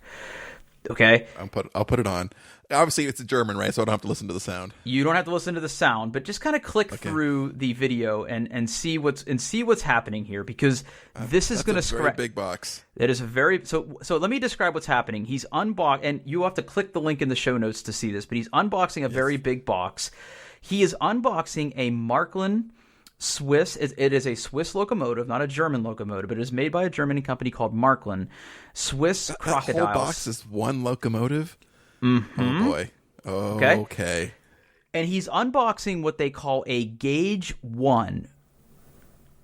[SPEAKER 2] Okay?
[SPEAKER 1] I'll put it on. Obviously, it's German, right? So I don't have to listen to the sound.
[SPEAKER 2] You don't have to listen to the sound, but just kind of click through the video and see what's happening here, because this is going to
[SPEAKER 1] very big box.
[SPEAKER 2] It is a very so let me describe what's happening. He's and you have to click the link in the show notes to see this, but he's unboxing a very big box. He is unboxing a Marklin Swiss. It is a Swiss locomotive, not a German locomotive, but it is made by a German company called Marklin. Swiss crocodiles.
[SPEAKER 1] That whole box is one locomotive?
[SPEAKER 2] Mm-hmm.
[SPEAKER 1] Oh, boy. Oh, okay.
[SPEAKER 2] And he's unboxing what they call a Gauge 1.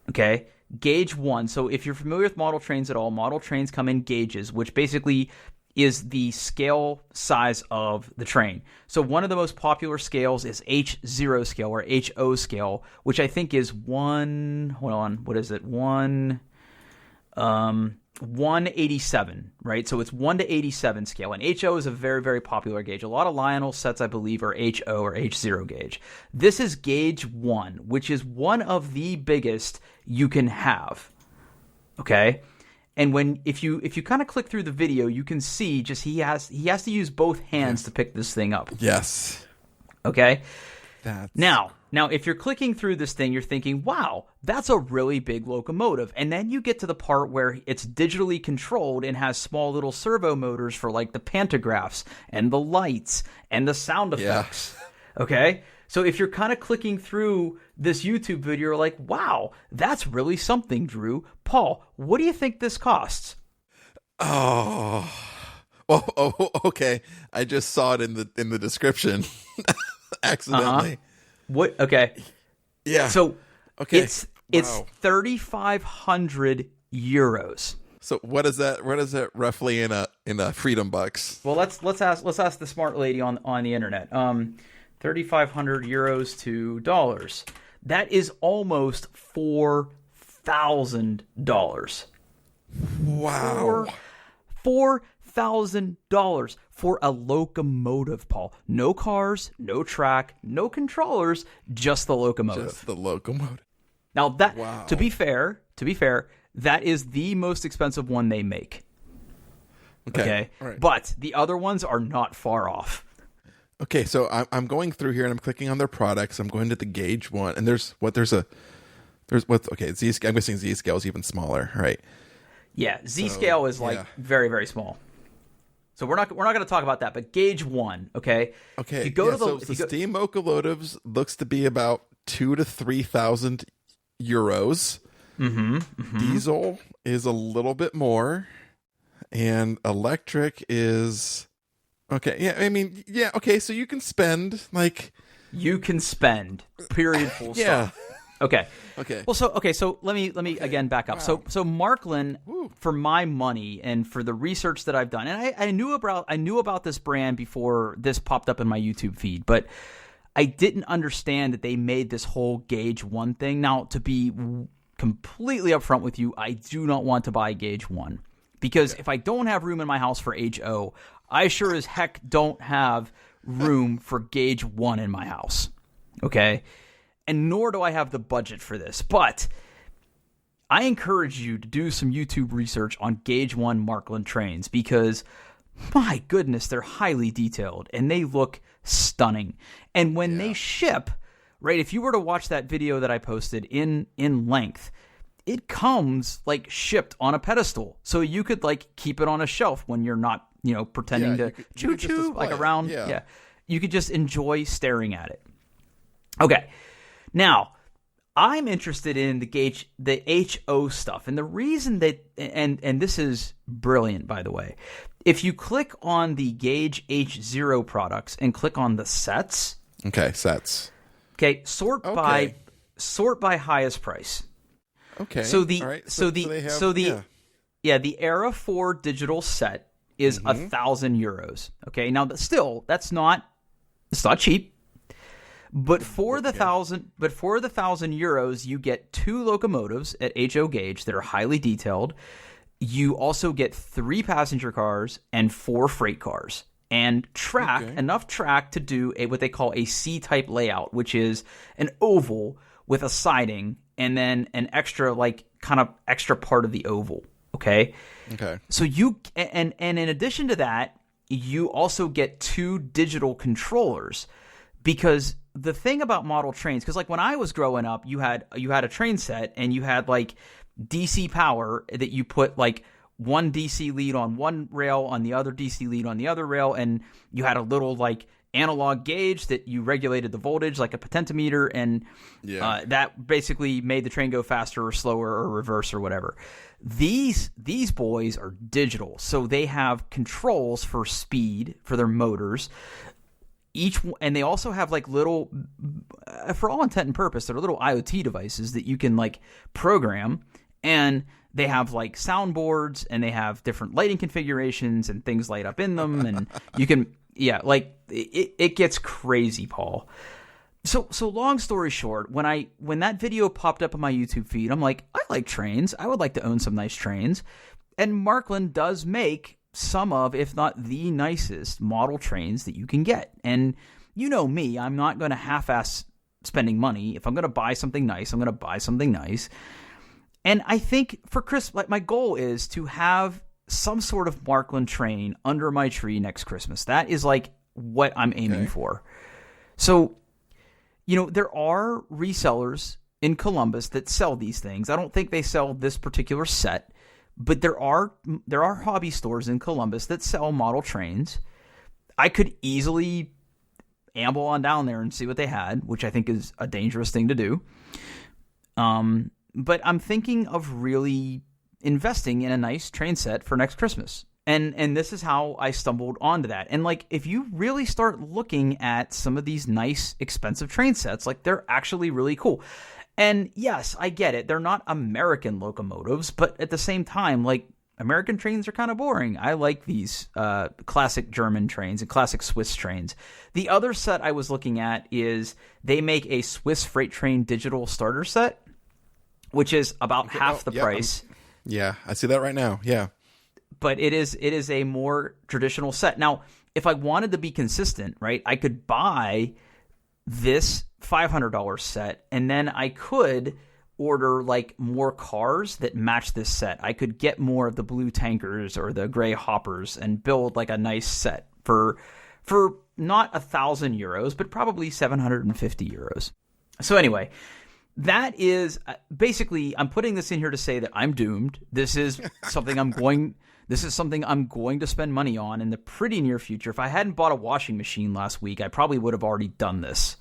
[SPEAKER 2] Okay? Gauge 1. So if you're familiar with model trains at all, model trains come in gauges, which basically is the scale size of the train. So one of the most popular scales is H0 scale or HO scale, which I think is 187, right? So it's 1 to 87 scale, and HO is a very, very popular gauge. A lot of Lionel sets, I believe, are HO or H0 gauge. This is Gauge 1, which is one of the biggest you can have, okay? And if you kind of click through the video, you can see just he has to use both hands to pick this thing up.
[SPEAKER 1] Yes.
[SPEAKER 2] Okay? Now, if you're clicking through this thing, you're thinking, wow, that's a really big locomotive. And then you get to the part where it's digitally controlled and has small little servo motors for like the pantographs and the lights and the sound effects. Yeah. Okay? So if you're kind of clicking through this YouTube video, you're like, wow, that's really something, Drew. Paul, what do you think this costs?
[SPEAKER 1] Oh, okay. I just saw it in the description accidentally.
[SPEAKER 2] What? Okay.
[SPEAKER 1] Yeah.
[SPEAKER 2] So
[SPEAKER 1] okay.
[SPEAKER 2] It's 3,500 euros.
[SPEAKER 1] So what is that? What is that roughly in a freedom bucks?
[SPEAKER 2] Well, let's ask the smart lady on the internet. 3,500 euros to dollars. That is almost $4,000.
[SPEAKER 1] Wow.
[SPEAKER 2] $4,000 for a locomotive, Paul. No cars, no track, no controllers, just the locomotive.
[SPEAKER 1] Just the locomotive.
[SPEAKER 2] Now to be fair, that is the most expensive one they make. Okay. Right. But the other ones are not far off.
[SPEAKER 1] Okay, so I'm going through here and I'm clicking on their products. I'm going to the Gauge 1, and I'm guessing Z scale is even smaller, right?
[SPEAKER 2] Yeah, Z scale is very, very small. So we're not going to talk about that, but Gauge 1, okay?
[SPEAKER 1] Okay.
[SPEAKER 2] If you go to
[SPEAKER 1] the steam locomotives looks to be about 2,000 to 3,000 euros.
[SPEAKER 2] Mm-hmm.
[SPEAKER 1] Diesel is a little bit more, and electric is okay. Yeah, I mean, yeah. Okay, so you can spend
[SPEAKER 2] period. Full stop. Okay. Well, so let me again back up. Wow. So Marklin, for my money and for the research that I've done, and I knew about this brand before this popped up in my YouTube feed, but I didn't understand that they made this whole Gauge 1 thing. Now, to be completely upfront with you, I do not want to buy Gauge 1 because if I don't have room in my house for HO, I sure as heck don't have room for Gauge 1 in my house. Okay? And nor do I have the budget for this. But I encourage you to do some YouTube research on Gauge 1 Marklin trains because, my goodness, they're highly detailed and they look stunning. And when they ship, right, if you were to watch that video that I posted in length, it comes like shipped on a pedestal. So you could like keep it on a shelf when you're not, pretending to choo-choo like around. Yeah. You could just enjoy staring at it. Okay. Now, I'm interested in the HO stuff. And the reason that, and this is brilliant, by the way, if you click on the Gauge H0 products and click on the sets.
[SPEAKER 1] Okay, sets.
[SPEAKER 2] Okay, sort by highest price.
[SPEAKER 1] Okay.
[SPEAKER 2] So the Era 4 digital set is 1,000 euros. Okay, now that's not cheap. But for the 1,000 euros, you get 2 locomotives at HO gauge that are highly detailed. You also get 3 passenger cars and 4 freight cars, and enough track to do what they call a C-type layout, which is an oval with a siding and then an extra part of the oval. Okay.
[SPEAKER 1] Okay.
[SPEAKER 2] So and in addition to that, you also get 2 digital controllers, because the thing about model trains, because like when I was growing up, you had a train set and you had like DC power that you put like one DC lead on one rail, on the other DC lead on the other rail, and you had a little like analog gauge that you regulated the voltage like a potentiometer, and that basically made the train go faster or slower or reverse or whatever. These boys are digital, so they have controls for speed for their motors. And they also have like little, for all intent and purpose, they're little IoT devices that you can like program, and they have like soundboards, and they have different lighting configurations, and things light up in them, and you can, like it gets crazy, Paul. So long story short, when that video popped up on my YouTube feed, I'm like, I like trains. I would like to own some nice trains. And Markland does make some of, if not the nicest model trains that you can get. And you know me, I'm not going to half-ass spending money. If I'm going to buy something nice, I'm going to buy something nice. And I think for Christmas, like my goal is to have some sort of Markland train under my tree next Christmas. That is like what I'm aiming for. So, there are resellers in Columbus that sell these things. I don't think they sell this particular set, but there are hobby stores in Columbus that sell model trains. I could easily amble on down there and see what they had, which I think is a dangerous thing to do. But I'm thinking of really investing in a nice train set for next Christmas. And this is how I stumbled onto that. And like, if you really start looking at some of these nice, expensive train sets, like they're actually really cool. And yes, I get it. They're not American locomotives, but at the same time, like American trains are kind of boring. I like these classic German trains and classic Swiss trains. The other set I was looking at is they make a Swiss freight train digital starter set, which is about half the price.
[SPEAKER 1] Yeah, I see that right now. Yeah.
[SPEAKER 2] But it is a more traditional set. Now, if I wanted to be consistent, right, I could buy this $500 set, and then I could order like more cars that match this set. I could get more of the blue tankers or the gray hoppers and build like a nice set for not 1,000 euros, but probably 750 euros. So anyway, that is basically, I'm putting this in here to say that I'm doomed. This is something I'm going to spend money on in the pretty near future. If I hadn't bought a washing machine last week, I probably would have already done this.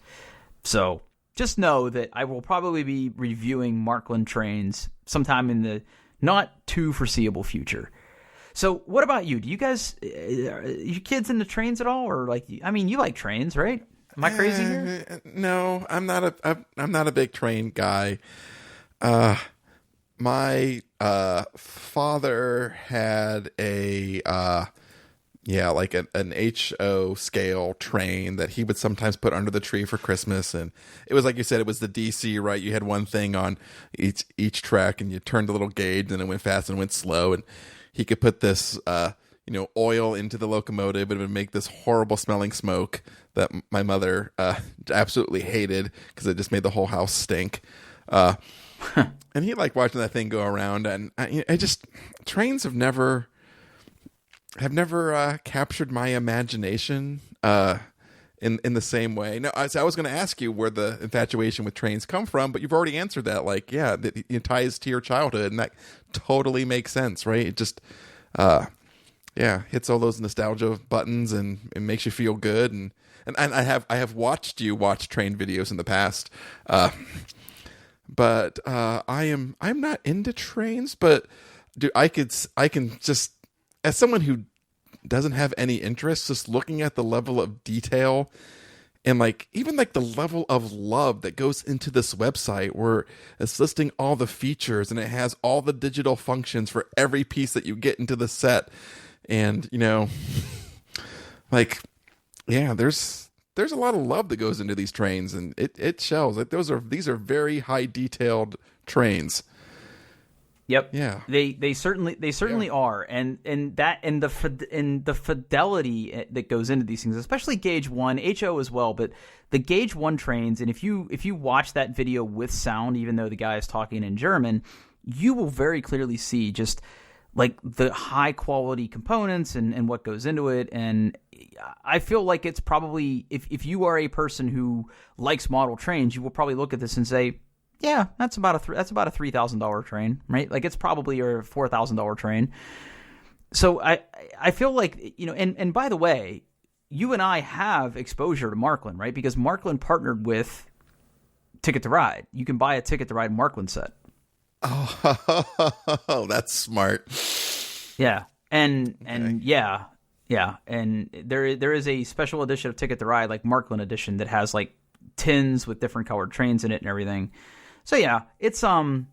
[SPEAKER 2] So just know that I will probably be reviewing Markland trains sometime in the not too foreseeable future. So what about you? Do you guys, are you kids into trains at all? Or like, I mean, you like trains, right? Am I crazy here?
[SPEAKER 1] No, I'm not a big train guy. My father had a like an HO scale train that he would sometimes put under the tree for Christmas, and it was like you said, it was the DC, right? You had one thing on each track, and you turned the little gauge, and it went fast and went slow, and he could put this oil into the locomotive, and it would make this horrible smelling smoke that my mother absolutely hated because it just made the whole house stink. And he liked watching that thing go around, and I just, trains have never captured my imagination in the same way. No, I was going to ask you where the infatuation with trains come from, but you've already answered that. Like, yeah, it ties to your childhood, and that totally makes sense, right? It just, hits all those nostalgia buttons, and it makes you feel good. And I have watched you watch train videos in the past, but I'm not into trains. But dude, I can just, as someone who doesn't have any interest, just looking at the level of detail and like even like the level of love that goes into this website, where it's listing all the features and it has all the digital functions for every piece that you get into the set. And like, yeah, there's a lot of love that goes into these trains, and it shows. Like these are very high detailed trains.
[SPEAKER 2] Yep.
[SPEAKER 1] Yeah.
[SPEAKER 2] They certainly are, and the fidelity that goes into these things, especially Gauge 1, HO as well, but the Gauge 1 trains, and if you watch that video with sound, even though the guy is talking in German, you will very clearly see just like the high quality components and what goes into it. And I feel like it's probably, if you are a person who likes model trains, you will probably look at this and say, yeah, that's about a $3,000 train, right? Like it's probably a $4,000 train. So I feel like, and by the way, you and I have exposure to Markland, right? Because Markland partnered with Ticket to Ride. You can buy a Ticket to Ride Markland set.
[SPEAKER 1] Oh, that's smart.
[SPEAKER 2] Yeah. And yeah. And there is a special edition of Ticket to Ride, like Markland edition, that has like tins with different colored trains in it and everything. So yeah, it's a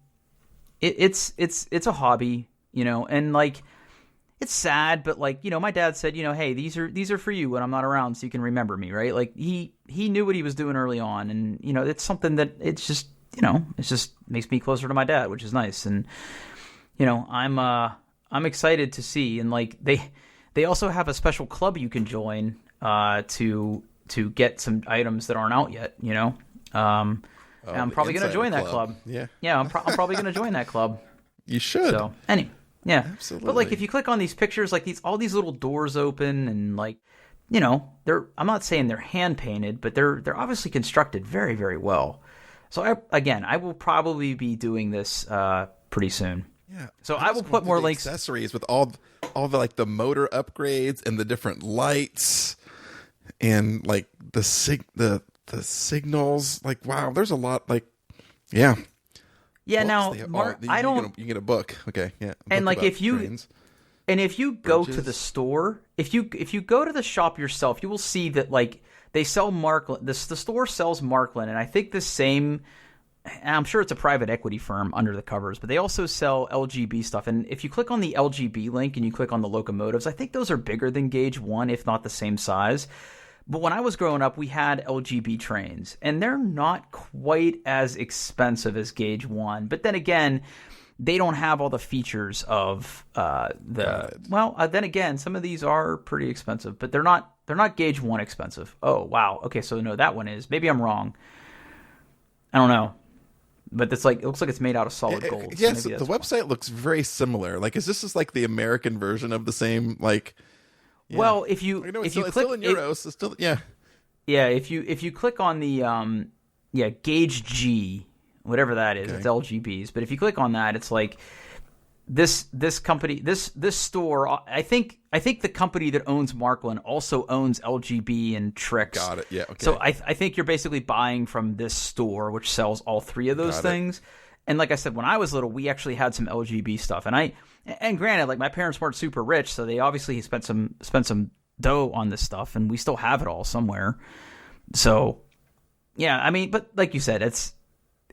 [SPEAKER 2] hobby, and like it's sad, but like, my dad said, hey, these are for you when I'm not around, so you can remember me, right? Like he knew what he was doing early on, and it's something that it's just makes me closer to my dad, which is nice. And I'm excited to see, and like they also have a special club you can join to get some items that aren't out yet, I'm probably going to join that club.
[SPEAKER 1] Yeah.
[SPEAKER 2] Yeah, I'm probably going to join that club.
[SPEAKER 1] You should.
[SPEAKER 2] So, anyway, yeah.
[SPEAKER 1] Absolutely.
[SPEAKER 2] But like if you click on these pictures, like all these little doors open, and like, I'm not saying they're hand painted, but they're obviously constructed very, very well. So I will probably be doing this pretty soon.
[SPEAKER 1] Yeah.
[SPEAKER 2] So I will put more links.
[SPEAKER 1] Accessories with all the like the motor upgrades and the different lights and like the signals. Like, wow, there's a lot. Like, yeah.
[SPEAKER 2] Yeah. Now, I don't.
[SPEAKER 1] You get a book. Okay. Yeah.
[SPEAKER 2] And like if you go to the store, if you go to the shop yourself, you will see that like they sell Markland. The store sells Markland, and I think the same. I'm sure it's a private equity firm under the covers, but they also sell LGB stuff. And if you click on the LGB link and you click on the locomotives, I think those are bigger than Gauge 1, if not the same size. But when I was growing up, we had LGB trains, and they're not quite as expensive as Gauge 1. But then again, they don't have all the features of then again, some of these are pretty expensive, but they're not Gauge 1 expensive. Oh, wow. Okay, so no, that one is. Maybe I'm wrong. I don't know. But it looks like it's made out of solid gold.
[SPEAKER 1] Yes, so the website looks very similar. Like, is this just like the American version of the same? Like, yeah.
[SPEAKER 2] Well, if you
[SPEAKER 1] it's
[SPEAKER 2] click,
[SPEAKER 1] still in euros, it's still yeah.
[SPEAKER 2] Yeah, if you click on the Gauge G, whatever that is, it's LGBs. But if you click on that, it's like this company, this store. I think the company that owns Markland also owns LGB and Trix.
[SPEAKER 1] Got it. Yeah. Okay.
[SPEAKER 2] So I think you're basically buying from this store, which sells all three of those things. And like I said, when I was little, we actually had some LGB stuff, and granted, like my parents weren't super rich, so they obviously spent some dough on this stuff, and we still have it all somewhere. So yeah, I mean, but like you said, it's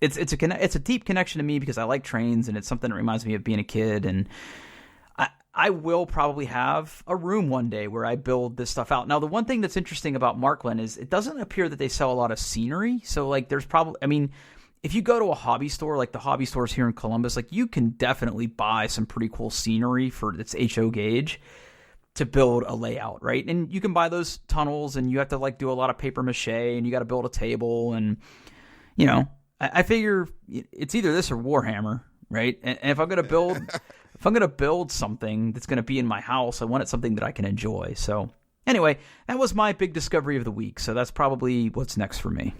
[SPEAKER 2] a deep connection to me because I like trains, and it's something that reminds me of being a kid. And I will probably have a room one day where I build this stuff out. Now, the one thing that's interesting about Markland is it doesn't appear that they sell a lot of scenery. So like there's probably, I mean, if you go to a hobby store, like the hobby stores here in Columbus, like you can definitely buy some pretty cool scenery for its HO gauge to build a layout, right? And you can buy those tunnels, and you have to like do a lot of paper mache, and you got to build a table, and I figure it's either this or Warhammer, right? And if I'm gonna build something that's gonna be in my house, I want it something that I can enjoy. So anyway, that was my big discovery of the week. So that's probably what's next for me.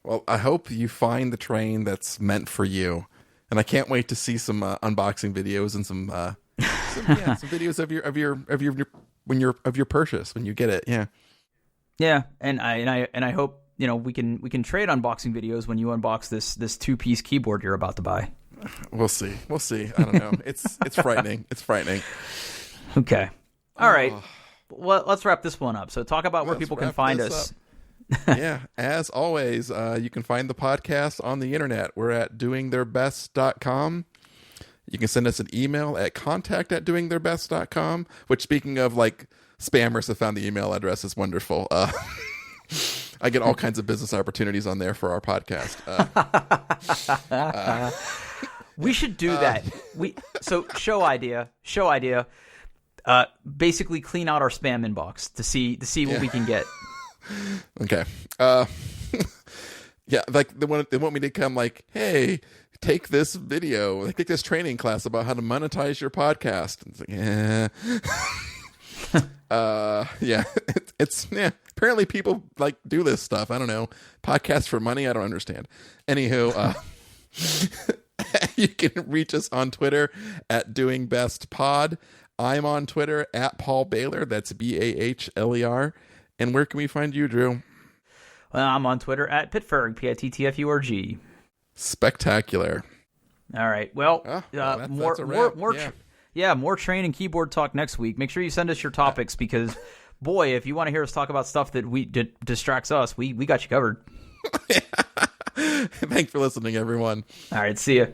[SPEAKER 1] Well, I hope you find the train that's meant for you, and I can't wait to see some unboxing videos and some videos of your purchase when you get it. Yeah,
[SPEAKER 2] yeah, and I hope we can trade unboxing videos when you unbox this 2-piece keyboard you're about to buy.
[SPEAKER 1] We'll see. I don't know. It's frightening. It's frightening.
[SPEAKER 2] Okay. All right. Well, let's wrap this one up. So talk about where people can find us.
[SPEAKER 1] Yeah, as always, you can find the podcast on the internet. We're at doingtheirbest.com. You can send us an email at contact@doingtheirbest.com, which, speaking of like spammers have found the email address, is wonderful. I get all kinds of business opportunities on there for our podcast.
[SPEAKER 2] We should do that. So show idea. Basically clean out our spam inbox to see what we can get.
[SPEAKER 1] Okay. Yeah, like they want me to come like, hey, take this video, like take this training class about how to monetize your podcast. It's like, yeah, it's yeah. Apparently people like do this stuff. I don't know. Podcasts for money? I don't understand. Anywho, you can reach us on Twitter at doingbestpod. I'm on Twitter at Paul Baylor. That's BAHLER. And where can we find you, Drew?
[SPEAKER 2] Well, I'm on Twitter at Pitfurg, PITTFURG.
[SPEAKER 1] Spectacular.
[SPEAKER 2] All right. Well,
[SPEAKER 1] that's a wrap.
[SPEAKER 2] More train and keyboard talk next week. Make sure you send us your topics because, boy, if you want to hear us talk about stuff that distracts us, we got you covered.
[SPEAKER 1] Thanks for listening, everyone.
[SPEAKER 2] All right. See ya.